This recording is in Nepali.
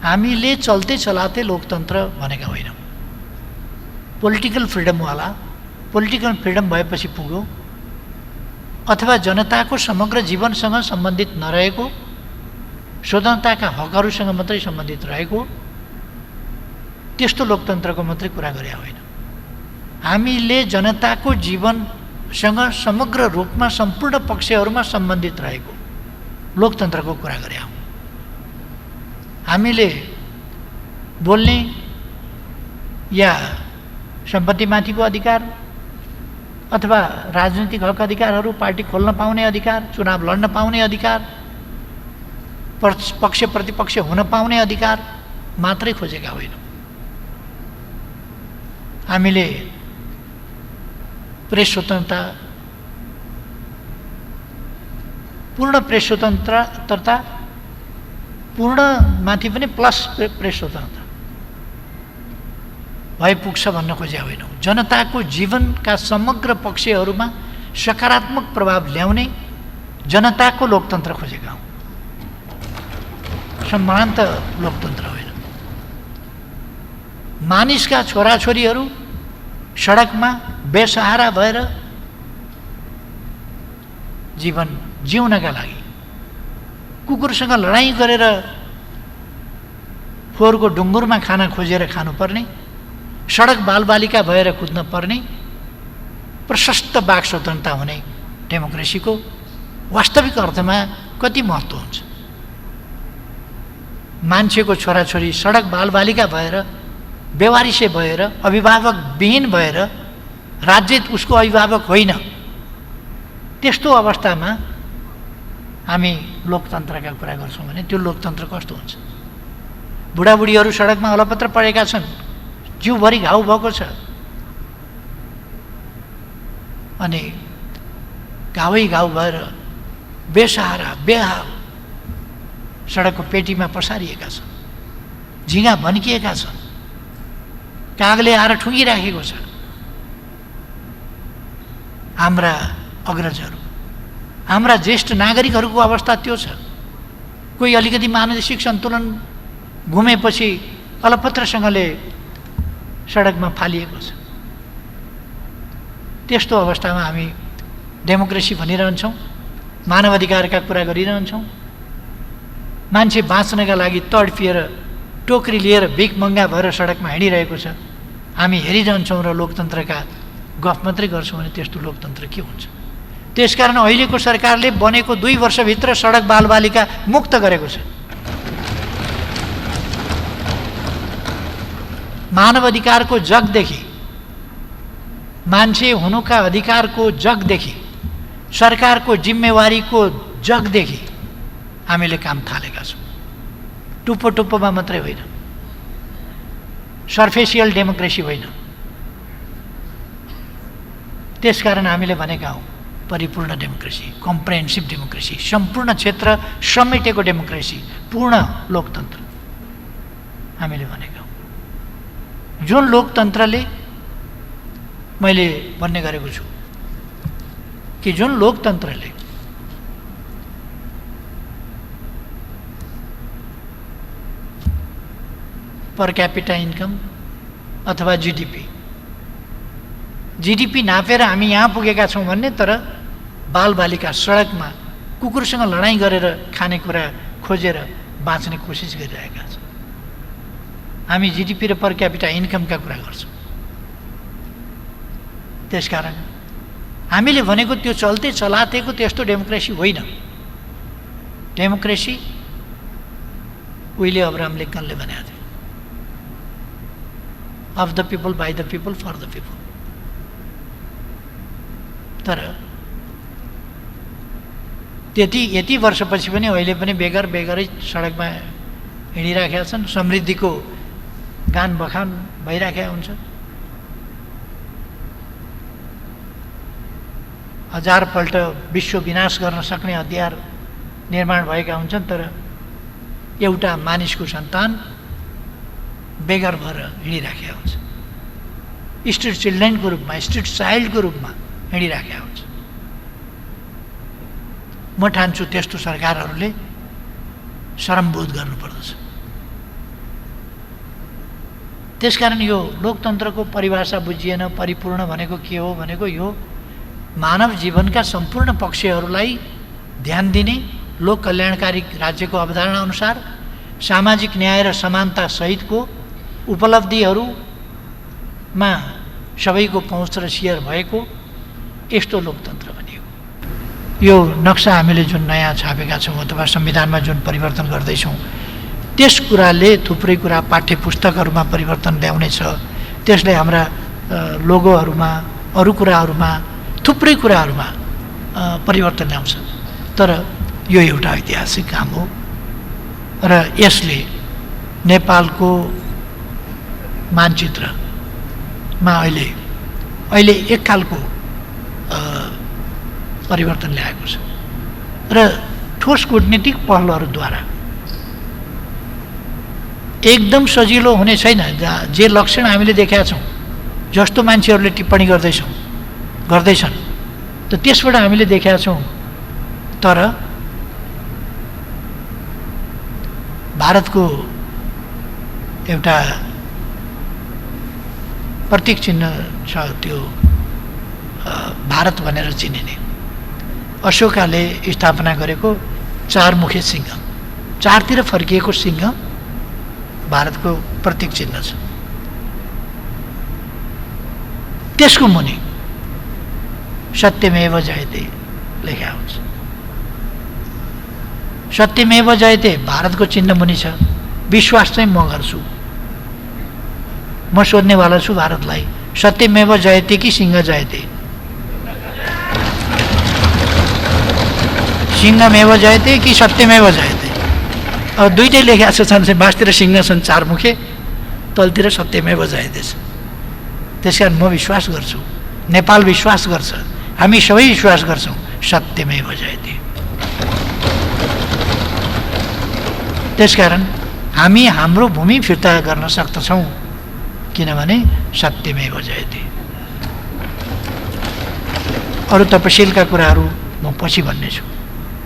हामीले चल्ते चलाते लोकतन्त्र भनेका होइनौँ। पोलिटिकल फ्रिडमवाला पोलिटिकल फ्रिडम भएपछि पुग्यो, अथवा जनताको समग्र जीवनसँग सम्बन्धित नरहेको, स्वतन्त्रताका हकहरूसँग मात्रै सम्बन्धित रहेको त्यस्तो लोकतन्त्रको मात्रै कुरा गरे होइन। हामीले जनताको जीवनसँग समग्र रूपमा सम्पूर्ण पक्षहरूमा सम्बन्धित रहेको लोकतन्त्रको कुरा गरे हौँ। हामीले बोल्ने या सम्पत्तिमाथिको अधिकार अथवा राजनीतिक हक अधिकारहरू, पार्टी खोल्न पाउने अधिकार, चुनाव लड्न पाउने अधिकार, पक्ष प्रतिपक्ष हुन पाउने अधिकार मात्रै खोजेका होइनौँ। हामीले प्रेस स्वतन्त्रता, पूर्ण प्रेस स्वतन्त्रता, पूर्ण माथि पनि प्लस प्रेस स्वतन्त्रता भए पुग्छ भन्न खोजेका होइनौँ। जनताको जीवनका समग्र पक्षहरूमा सकारात्मक प्रभाव ल्याउने जनताको लोकतन्त्र खोजेका हौँ, सम्भ्रान्त लोकतन्त्र होइन। मानिसका छोराछोरीहरू सडकमा बेसहारा भएर जीवन जिउनका लागि कुकुरसँग लडाइँ गरेर फोहोरको ढुङ्गुरमा खाना खोजेर खानुपर्ने, सडक बालबालिका भएर कुद्न पर्ने प्रशस्त वाक स्वतन्त्रता हुने डेमोक्रेसीको वास्तविक अर्थमा कति महत्त्व हुन्छ। मान्छेको छोराछोरी सडक बालबालिका भएर, बेवारिसे भएर, अभिभावक विहीन भएर, राज्य उसको अभिभावक होइन, त्यस्तो अवस्थामा हामी लोकतन्त्रका कुरा गर्छौँ भने त्यो लोकतन्त्र कस्तो हुन्छ? बुढाबुढीहरू सडकमा अलपत्र परेका छन्, जिउभरि घाउ भएको छ, अनि घावै घाउ भएर बेसहारा बेहाल सडकको पेटीमा पसारिएका छन्, झिँगा भन्किएका छन्, कागले आएर ठुङ्गिराखेको छ। हाम्रा अग्रजहरू, हाम्रा ज्येष्ठ नागरिकहरूको अवस्था त्यो छ। कोही अलिकति मानसिक सन्तुलन गुमेपछि अलपत्रसँगले सडकमा फालिएको छ। त्यस्तो अवस्थामा हामी डेमोक्रेसी भनिरहन्छौँ, मानवाधिकारका कुरा गरिरहन्छौँ। मान्छे बाँच्नका लागि तडपिएर टोकरी लिएर भिख मङ्गा भएर सडकमा हिँडिरहेको छ, हामी हेरिरहन्छौँ र लोकतन्त्रका गफ मात्रै गर्छौँ भने त्यस्तो लोकतन्त्र के हुन्छ? त्यसकारण अहिलेको सरकारले बनेको 2 वर्षभित्र सडक बालबालिका मुक्त गरेको छ। मानव अधिकारको जगदेखि, मान्छे हुनुका अधिकारको जगदेखि, सरकारको जिम्मेवारीको जगदेखि हामीले काम थालेका छौँ। टुप्पो टुप्पोमा मात्रै होइन, सर्फेसियल डेमोक्रेसी होइन। त्यसकारण हामीले भनेका हौँ परिपूर्ण डेमोक्रेसी, कम्प्रेहेन्सिभ डेमोक्रेसी, सम्पूर्ण क्षेत्र समेटेको डेमोक्रेसी, पूर्ण लोकतन्त्र हामीले भनेका हौँ। जुन लोकतन्त्रले, मैले भन्ने गरेको छु कि जुन लोकतन्त्रले पर क्यापिटा इन्कम अथवा जिडिपी नापेर हामी यहाँ पुगेका छौँ भन्ने, तर बालबालिका सडकमा कुकुरसँग लडाइँ गरेर खानेकुरा खोजेर बाँच्ने कोसिस गरिरहेका छौँ। हामी जिडिपी र पर क्यापिटा इन्कमका कुरा गर्छौँ। त्यसकारण हामीले भनेको त्यो चल्ते चलातेको त्यस्तो डेमोक्रेसी होइन। डेमोक्रेसी उहिले अब्राहम लिङ्कनले भनेको थियो, of the people, by the people, for the people. तर यति वर्षपछि पनि अहिले पनि बेगरै सडकमा हिँडिराखेका छन्। समृद्धिको गान बखान भइराखेका हुन्छ। 1000 पल्ट विश्व विनाश गर्न सक्ने हतियार निर्माण भएका हुन्छन्, तर एउटा मानिसको सन्तान बेगर भएर हिँडिराखेका हुन्छ। स्ट्रिट चिल्ड्रेनको रूपमा, स्ट्रिट चाइल्डको रूपमा हिँडिराखेका हुन्छ। म ठान्छु त्यस्तो सरकारहरूले शरमबोध गर्नुपर्दछ। त्यसकारण यो लोकतन्त्रको परिभाषा बुझिएन। परिपूर्ण भनेको के हो भनेको यो मानव जीवनका सम्पूर्ण पक्षहरूलाई ध्यान दिने, लोक कल्याणकारी राज्यको अवधारणा अनुसार सामाजिक न्याय र समानता सहितको उपलब्धिहरूमा सबैको पहुँच र सेयर भएको यस्तो लोकतन्त्र भनियो। यो नक्सा हामीले जुन नयाँ छापेका छौँ अथवा संविधानमा जुन परिवर्तन गर्दैछौँ त्यस कुराले थुप्रै कुरा पाठ्य पुस्तकहरूमा परिवर्तन ल्याउनेछ। त्यसले हाम्रा लोगोहरूमा, अरू कुराहरूमा, थुप्रै कुराहरूमा परिवर्तन ल्याउँछ। तर यो एउटा ऐतिहासिक काम हो र यसले नेपालको मानचित्रमा अहिले एककालको परिवर्तन ल्याएको छ र ठोस कूटनीतिक पहलहरूद्वारा एकदम सजिलो हुने छैन। जे लक्षण हामीले देखेका छौँ, जस्तो मान्छेहरूले टिप्पणी गर्दैछन् त त्यसबाट हामीले देखेका छौँ। तर भारतको एउटा प्रतीक चिन्ह छ, त्यो भारत भनेर चिनिने अशोकाले स्थापना गरेको चारमुखे सिंह, चारतिर फर्किएको सिंह भारतको प्रतीक चिन्ह छ। त्यसको मुनि सत्यमेव जयते लेखा हुन्छ। सत्यमेव जयते भारतको चिन्ह मुनि छ। विश्वास चाहिँ म गर्छु, म सोध्नेवाला छु भारतलाई, सत्यमेव जयते कि सिंह जयते? सिंहमेव जयते कि सत्यमेव जयते? अब दुइटै लेखेका छन्, बाँसतिर सिंह छन् चारमुखे, तलतिर सत्यमेव जयते छ। त्यस कारण म विश्वास गर्छु, नेपाल विश्वास गर्छ, हामी सबै विश्वास गर्छौँ सत्यमेव जयते। त्यसकारण हामी हाम्रो भूमि फिर्ता गर्न सक्दछौँ, किनभने सत्यमेव जयते। अरू तपशीलका कुराहरू म पछि भन्नेछु।